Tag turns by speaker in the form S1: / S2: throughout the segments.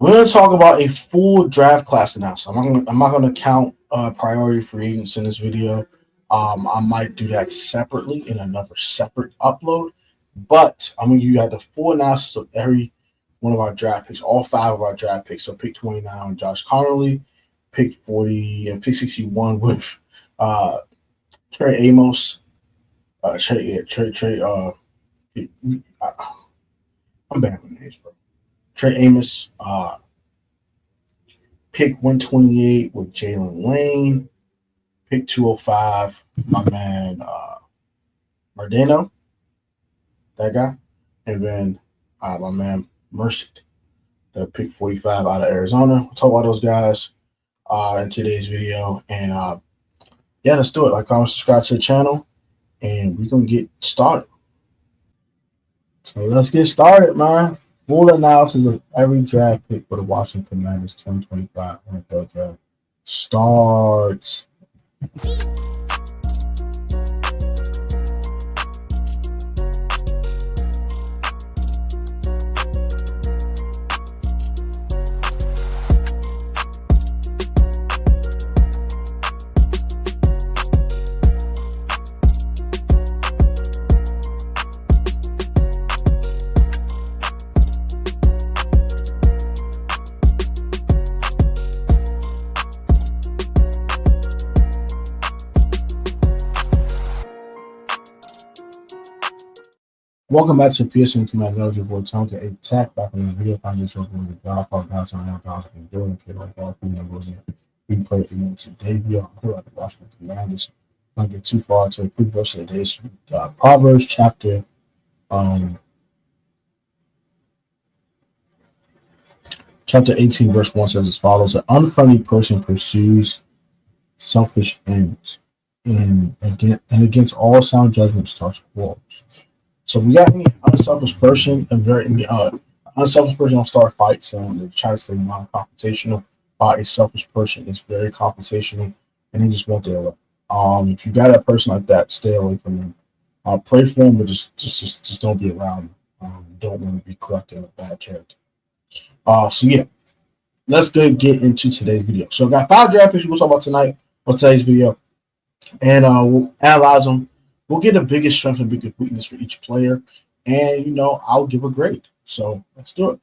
S1: We're going to talk about a full draft class announcement. I'm not going to count priority free agents in this video. I might do that separately in another separate upload, but I'm going to give you the full analysis of every one of our draft picks, all 5 of our draft picks. So pick 29 Josh Connerly, pick 40 and pick 61 with Trey Amos. I'm bad with names, bro. Trey Amos. Pick 128 with Jalen Lane. Pick 205, my man Mardano, that guy. And then my man Merced, the pick 45 out of Arizona. We'll talk about those guys in today's video. And yeah, let's do it. Like, comment, subscribe to the channel, and we're going to get started. So let's get started, man. Full analysis of every draft pick for the Washington Commanders 2025 NFL draft starts. Welcome back to PSN Command Knowledge. Your boy Tonka Attack back on the video foundation of the Godfather God's on our God's been doing it like all three numbers. We play in today. We are here at the Washington Commanders. I'm not get too far to a quick verse of the day. Proverbs chapter 18, verse 1 says as follows: an unfriendly person pursues selfish ends, and against all sound judgment starts quarrels. So if we got any unselfish person and unselfish person don't start fights and they try to stay non-confrontational, while a selfish person is very confrontational and they just want their way. If you got a person like that, stay away from them. Pray for them, but just don't be around them. Don't want to be correcting a bad character. So yeah, let's get into today's video. So I got 5 draft picks we'll talk about tonight on today's video, and we'll analyze them. We'll get the biggest strength and biggest weakness for each player, and I'll give a grade. So let's do it.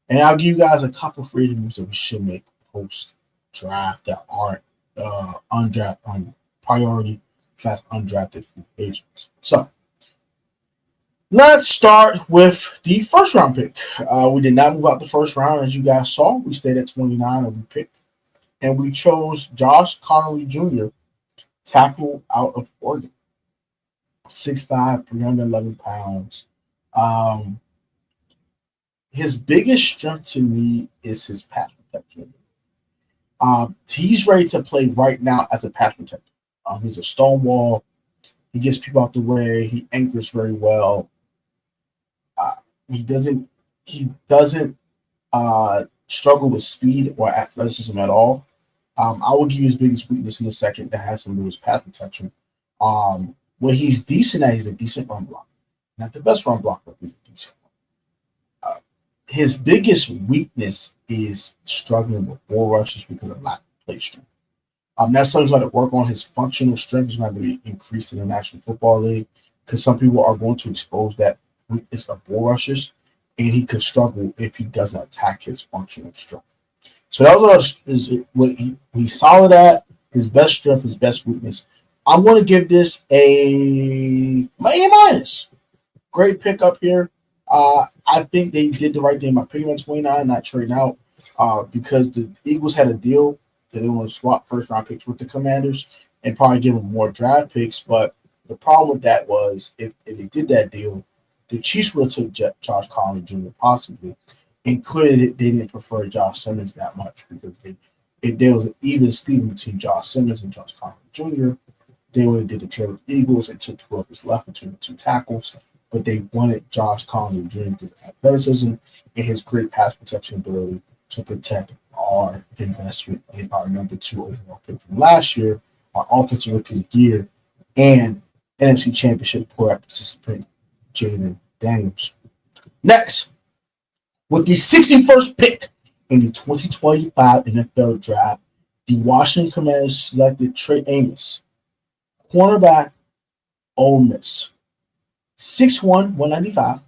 S1: And I'll give you guys a couple free moves that we should make post draft that aren't undrafted priority class undrafted free agents. So let's start with the first round pick. We did not move out the first round, as you guys saw. We stayed at 29 and we picked, and we chose Josh Connerly Jr., tackle out of Oregon. 6'5", 311 pounds. His biggest strength to me is his pass protection. He's ready to play right now as a pass protector. He's a stonewall. He gets people out the way. He anchors very well. He doesn't struggle with speed or athleticism at all. I will give you his biggest weakness in a second that has to do with his pass protection. What he's decent at, he's a decent run blocker. Not the best run blocker, but he's a decent one. His biggest weakness is struggling with ball rushes because of lack of play strength. That's something he's going to work on. His functional strength is going to be increased in the National Football League because some people are going to expose that weakness of ball rushes, and he could struggle if he doesn't attack his functional strength. So that is what he's solid at. His best strength, his best weakness. I'm going to give this A-. Great pickup here. I think they did the right thing by picking at 29, not trading out, because the Eagles had a deal that they want to swap first-round picks with the Commanders and probably give them more draft picks. But the problem with that was if they did that deal, the Chiefs would have took Josh Connerly Jr. possibly, and clearly they didn't prefer Josh Simmons that much because there was an even Steven between Josh Simmons and Josh Connerly Jr. They would have did the trade with the Eagles and took whoever's left between the 2 tackles, but they wanted Josh Connerly Jr. because of athleticism and his great pass protection ability to protect our investment in our number 2 overall pick from last year, our offensive rookie of the year, and NFC Championship participant Jayden Daniels. Next, with the 61st pick In the 2025 NFL Draft, the Washington Commanders selected Trey Amos, cornerback, Ole Miss. 6'1", 195,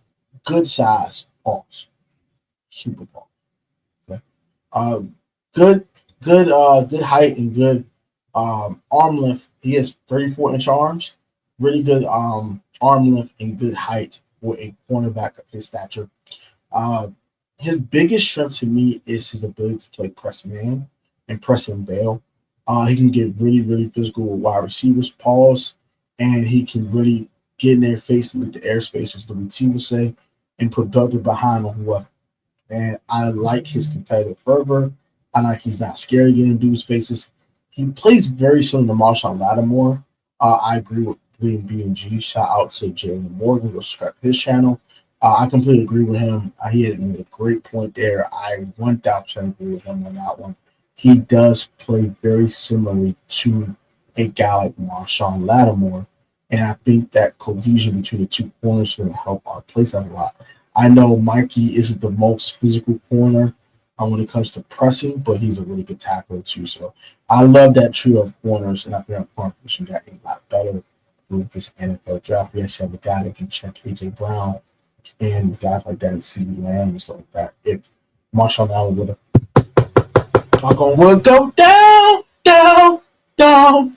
S1: good size, pause, super pause. Okay. Um, good, good height and good arm length. He has 34-inch arms, really good arm length and good height for a cornerback of his stature. Uh, his biggest strength to me is his ability to play press man and press and bail. He can get really, really physical with wide receivers, pause, and he can really get in their face and lead the airspace, as the routine would say, and put Belter behind on whoever. And I like his competitive fervor. I like he's not scared of getting dudes' faces. He plays very similar to Marshawn Lattimore. I agree with Bleeding B&G. Shout out to Jalen Morgan. Go subscribe to his channel. I completely agree with him. He had made a great point there. I 1,000% agree with him on that one. He does play very similarly to a guy like Marshawn Lattimore. And I think that cohesion between the two corners is going to help our place out a lot. I know Mikey isn't the most physical corner when it comes to pressing, but he's a really good tackler too. So I love that trio of corners, and I think our corner position got a lot better with this NFL draft. We actually have a guy that can check AJ Brown and guys like that, and CeeDee Lamb and stuff like that. If Marshawn Allen would have, knock on wood, go down, down, down.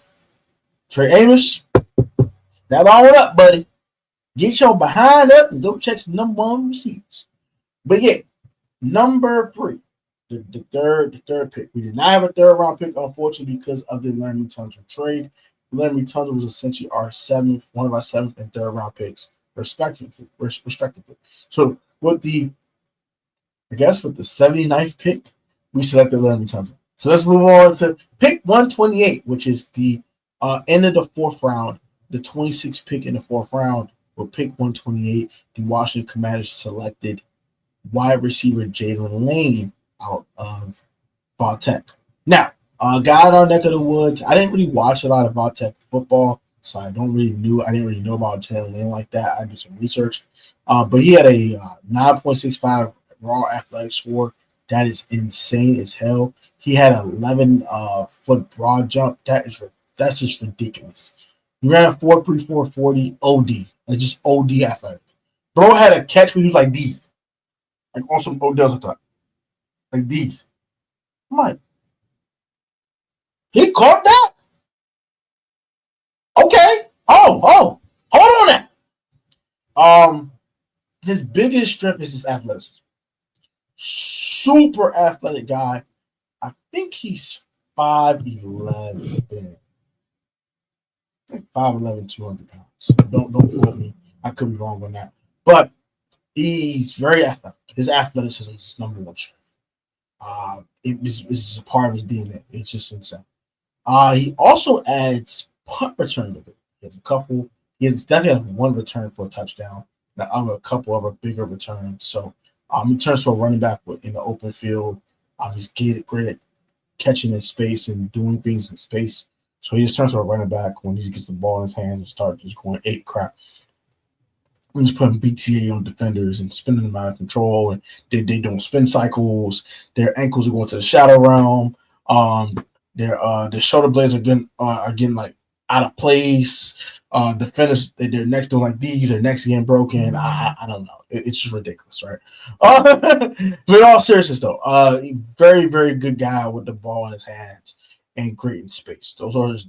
S1: Trey Amos, step on up, buddy. Get your behind up and go check some number one receivers. But yeah, number 3, the third pick. We did not have a third round pick, unfortunately, because of the Laremy Tunsil trade. Laremy Tunsil was essentially our one of our 7th and 3rd round picks, respectively. So with the 79th pick, we selected Laremy Tunsil. So let's move on to pick 128, which is the end of the 4th round, the 26th pick in the 4th round. With pick 128, the Washington Commanders selected wide receiver Jalen Lane out of Vautech. Now, guy in our neck of the woods, I didn't really watch a lot of Vautech football, so I didn't really know about Jalen Lane like that. I did some research. But he had a 9.65 raw athletic score. That is insane as hell. He had an 11-foot broad jump. That's just ridiculous. He ran a 4.34 40 OD. Like just OD athletic. Bro had a catch where he was like these. Like on some Odell type. Like these. I'm like, he caught that? Okay. Hold on that. His biggest strength is his athleticism. Super athletic guy. I think he's 5'11". Like 5'11", 200 pounds. Don't quote me. I could be wrong on that. But he's very athletic. His athleticism is his number one strength. It's a part of his DNA. It's just insane. He also adds punt return to it. He has a couple. He has definitely has one return for a touchdown. Now, a couple of bigger returns. So he turns to a running back in the open field. He's great at catching in space and doing things in space. So he just turns to a running back when he gets the ball in his hands and starts just going ape crap. And just putting BTA on defenders and spinning them out of control. And they doing spin cycles. Their ankles are going to the shadow realm. Their shoulder blades are getting like out of place. Defenders, their necks doing like these. Their necks getting broken. I don't know. It's just ridiculous, right? But in all seriousness, though, very, very good guy with the ball in his hands and great in space. Those are his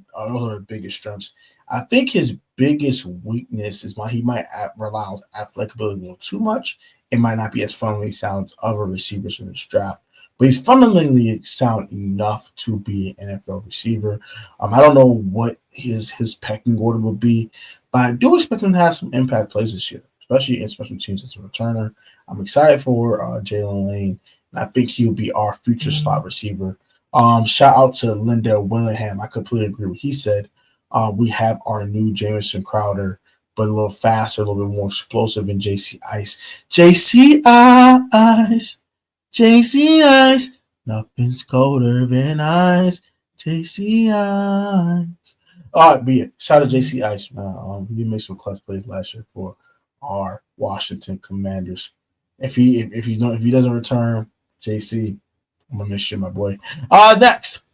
S1: biggest strengths. I think his biggest weakness is he might rely on athletic ability a little too much. It might not be as fundamentally sound as other receivers in this draft, but he's fundamentally sound enough to be an NFL receiver. I don't know what his pecking order would be, but I do expect him to have some impact plays this year, especially in special teams as a returner. I'm excited for Jalen Lane, and I think he'll be our future slot receiver. Shout out to Lindell Willingham. I completely agree with what he said. We have our new Jamison Crowder, but a little faster, a little bit more explosive than JC Ice. JC Ice. Nothing's colder than ice. JC Ice. All right, but yeah, shout out to JC Ice, man. He made some clutch plays last year for our Washington Commanders. If he doesn't return, JC, I'm gonna miss you, my boy. Next,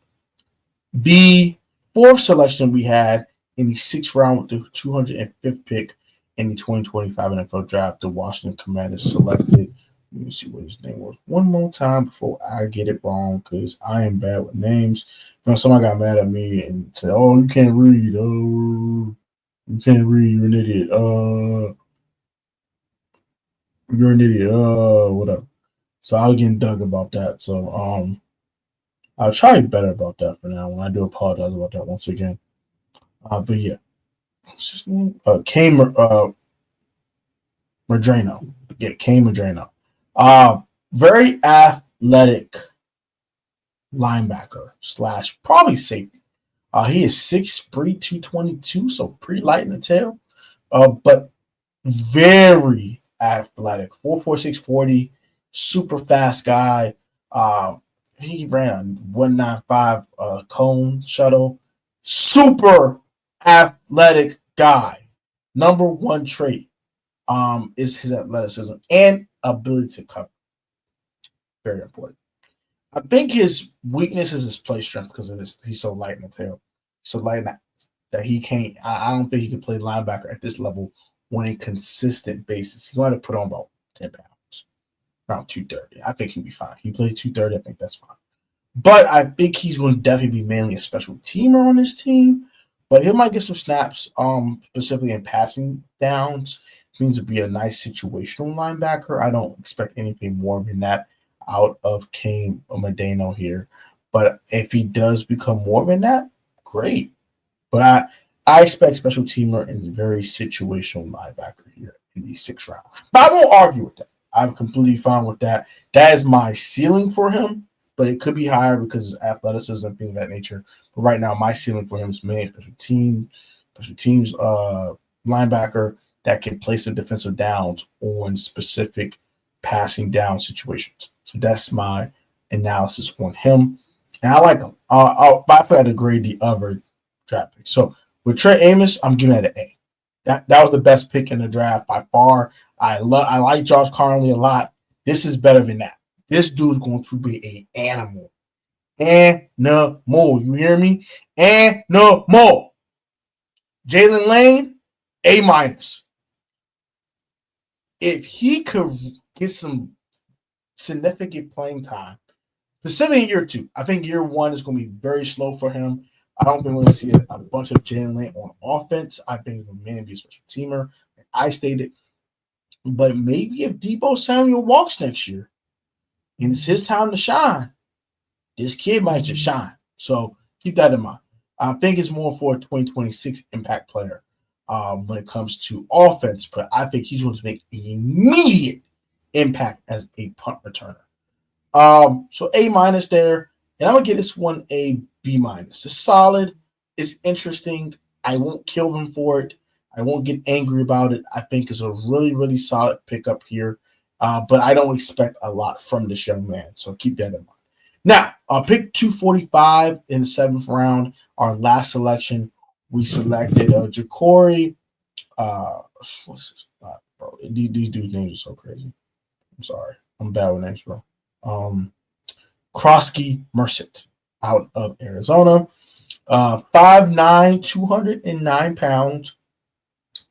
S1: the fourth selection we had in the sixth round with the 205th pick in the 2025 NFL Draft, the Washington Commanders selected. Let me see what his name was one more time before I get it wrong, because I am bad with names. You know, somebody got mad at me and said, "Oh, you can't read. Oh, you can't read. You're an idiot. You're an idiot. Whatever." So I'll get dug about that. So I'll try better about that for now. I do apologize about that once again. But yeah, what's his name? Kane Madrano. Yeah, Kane Madrano. Very athletic linebacker slash probably safety. He is 6'3", 222, so pretty light in the tail. But very athletic. 4.46 40, super fast guy. He ran 195 cone shuttle. Super athletic guy. Number one trait is his athleticism and ability to cover. Very important. I think his weakness is his play strength because of this. He's so light in the tail. So light that he can't. I don't think he can play linebacker at this level on a consistent basis. He's going to put on about 10 pounds, around 230. I think he'll be fine. He plays 230. I think that's fine. But I think he's going to definitely be mainly a special teamer on this team. But he might get some snaps, specifically in passing downs. Means to be a nice situational linebacker. I don't expect anything more than that out of Kane Medano here. But if he does become more than that, great. But I expect special teamer and very situational linebacker here in the sixth round. But I won't argue with that. I'm completely fine with that. That is my ceiling for him, but it could be higher because of athleticism and things of that nature. But right now, my ceiling for him is mainly special teams linebacker that can play some defensive downs on specific passing down situations. So that's my analysis on him. And I like him. I'll have to grade the other draft pick. So with Trey Amos, I'm giving it an A. That was the best pick in the draft by far. I like Josh Conley a lot. This is better than that. This dude's going to be an animal. And no more. You hear me? And no more. Jalen Lane, A minus. If he could get some significant playing time, specifically in year two, I think year one is going to be very slow for him. I don't think we're going to see a bunch of Jalen Lane on offense. I think he'll mainly be a special teamer, like I stated. But maybe if Deebo Samuel walks next year and it's his time to shine, this kid might just shine. So keep that in mind. I think it's more for a 2026 impact player when it comes to offense, but I think he's going to make an immediate impact as a punt returner. So A minus there, and I'm gonna give this one a B minus. It's solid, it's interesting. I won't kill them for it. I won't get angry about it. I think it's a really, really solid pickup here, but I don't expect a lot from this young man. So keep that in mind. Now, pick 245 in the seventh round, our last selection, we selected Ja'Cory. What's this? Bro, these dudes' names are so crazy. I'm sorry. I'm bad with names, bro. Krosky Merced out of Arizona. 5'9", 209 pounds.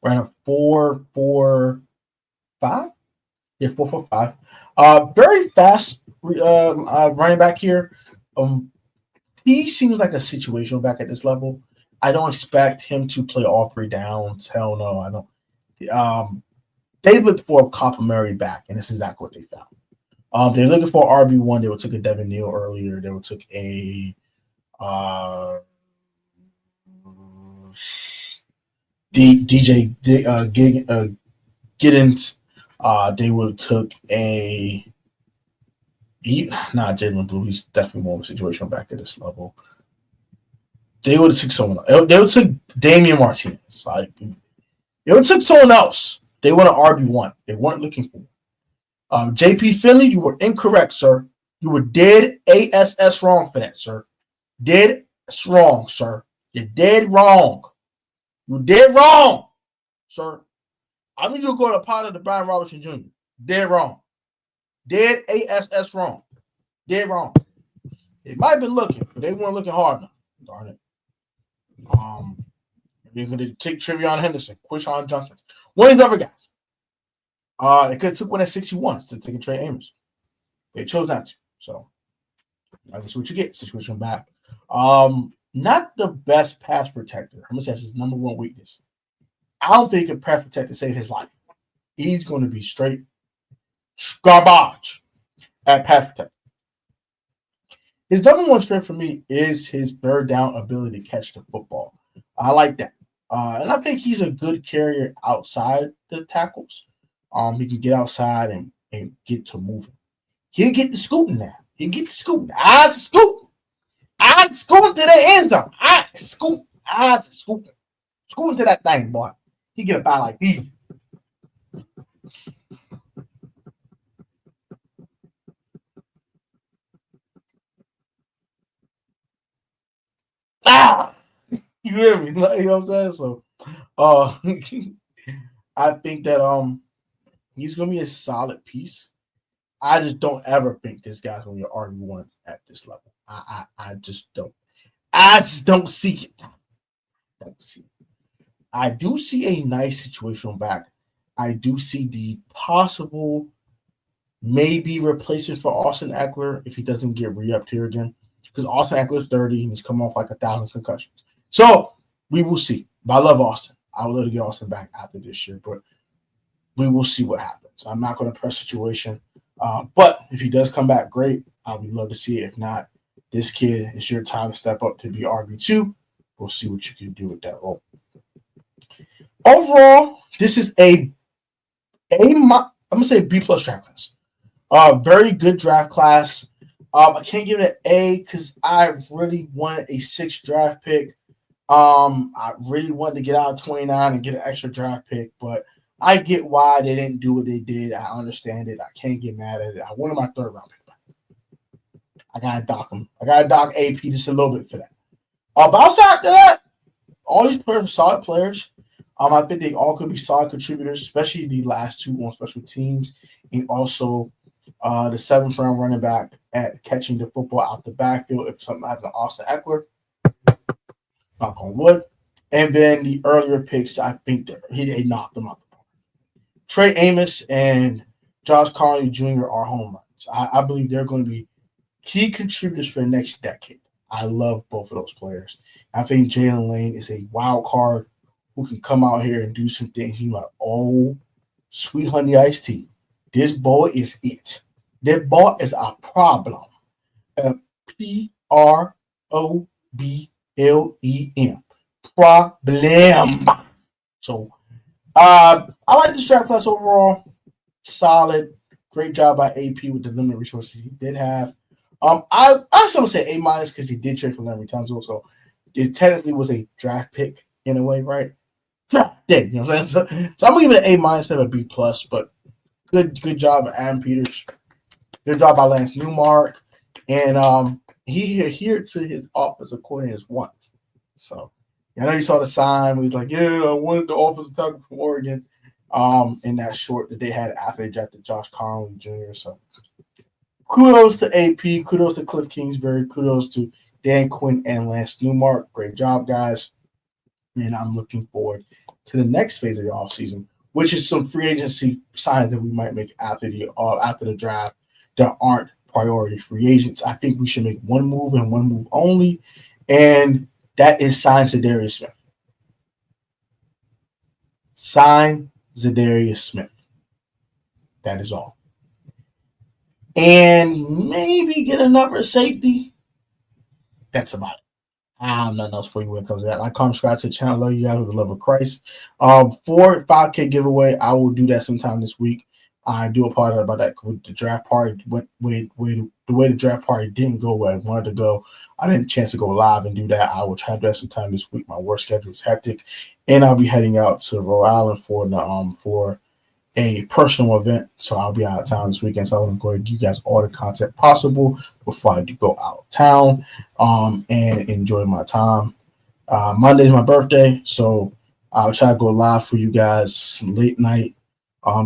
S1: Ran a 4.45. Yeah, 4.45. Very fast running back here. He seems like a situational back at this level. I don't expect him to play all three downs. Hell no, I don't. They looked for a complimentary back, and this is exactly what they found. They're looking for RB1. They would took a Devin Neal earlier. They would took a DJ Giddens. They would have took Jalen Blue. He's definitely more of a situational back at this level. They would have took someone else. They would have took Damian Martinez. Like, they would have took someone else. They want an RB1. They weren't looking for. JP Finley, you were incorrect, sir. You were dead ass wrong for that, sir. Dead wrong, sir. You're dead wrong. You're dead wrong, sir. I need you to go to the pot of the Brian Robinson Jr. Dead wrong. Dead ass wrong. Dead wrong. They might have been looking, but they weren't looking hard enough. Darn it. You're going to take Trevion Henderson, Quishon Junkins, one of these other guys. They could have took one at 61 instead of taking Trey Amos. They chose not to. So that's what you get. Situation back. Not the best pass protector. I'm gonna say that's his number one weakness. I don't think he can pass protect to save his life. He's going to be straight garbage at pass protect. His number one strength for me is his third down ability to catch the football. I like that. And I think he's a good carrier outside the tackles. He can get outside and get to moving. He'll get the scooting now. He'll get the scooting. Eyes scoot. Eyes scooting to the end zone. Eyes scoot. Eyes scooting. Scooting to that thing, boy. He get about like these. Ah! You hear me? Like, you know what I'm saying? So I think that he's gonna be a solid piece. I just don't ever think this guy's gonna be an RB1 at this level. I just don't. I just don't see it. Don't see it. I do see a nice situational back. I do see the possible maybe replacement for Austin Eckler if he doesn't get re-upped here again. Because Austin Eckler's 30 and he's come off like 1,000 concussions. So we will see. But I love Austin. I would love to get Austin back after this year, but we will see what happens. I'm not going to press situation. But if he does come back, great. I would love to see it. If not, this kid, it's your time to step up to be RB2. We'll see what you can do with that role. Overall, this is I'm gonna say B plus draft class. Very good draft class. I can't give it an A because I really wanted a 6th draft pick. I really wanted to get out of 29 and get an extra draft pick, but I get why they didn't do what they did. I understand it. I can't get mad at it. I wanted my 3rd round pick back. I gotta dock him. I gotta dock AP just a little bit for that. But outside that, all these players are solid players. I think they all could be solid contributors, especially the last 2 on special teams, and also the 7th round running back at catching the football out the backfield if something happened to Austin Eckler. Knock on wood. And then the earlier picks, I think they knocked them out the park. Trey Amos and Josh Carney Jr. are home runs. I believe they're going to be key contributors for the next decade. I love both of those players. I think Jalen Lane is a wild card who can come out here and do some things. He's like, oh, sweet honey iced tea. This boy is it. That boy is a problem. PROBLEM. Problem. So I like this draft class overall. Solid. Great job by AP with the limited resources he did have. I also would say A- because he did trade for Larry Tunsil, so it technically was a draft pick in a way, right? Draft day, you know what I'm saying? So I'm gonna give it an A- instead of a B+, but good job by Adam Peters. Good job by Lance Newmark. And he adhered to his offensive coordinators once. So I know you saw the sign where he's like, yeah, I wanted the offensive tackle from Oregon. In that short that they had after they drafted Josh Conley Jr. So kudos to AP, kudos to Cliff Kingsbury, kudos to Dan Quinn and Lance Newmark. Great job, guys. And I'm looking forward to the next phase of the offseason, which is some free agency signs that we might make after the draft that aren't priority free agents. I think we should make one move and one move only, and that is sign Za'Darius Smith. Sign Za'Darius Smith. That is all. And maybe get another safety. That's about it. I have nothing else for you when it comes to that. Like, comment, subscribe to the channel. Love you guys with the love of Christ. For 5K giveaway, I will do that sometime this week. I do apologize about that with the draft party. The way the draft party didn't go where I wanted to go, I didn't chance to go live and do that. I will try to do that sometime this week. My work schedule is hectic, and I'll be heading out to Rhode Island for a personal event. So I'll be out of town this weekend. So I'm going to give you guys all the content possible before I do go out of town and enjoy my time. Monday's my birthday, so I'll try to go live for you guys late night,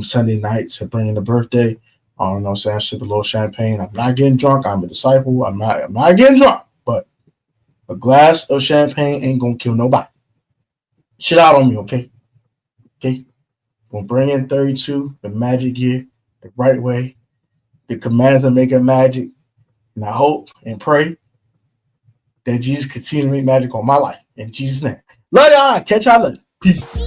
S1: Sunday night to bring in the birthday. I don't know what I'm saying, sip a little champagne. I'm not getting drunk. I'm a disciple. I'm not getting drunk. But a glass of champagne ain't gonna kill nobody. Shit out on me, okay? Okay? Gonna bring in 32, the magic year, the right way. The commands of making magic. And I hope and pray that Jesus continue to make magic on my life. In Jesus' name. Love y'all. Catch y'all later. Peace.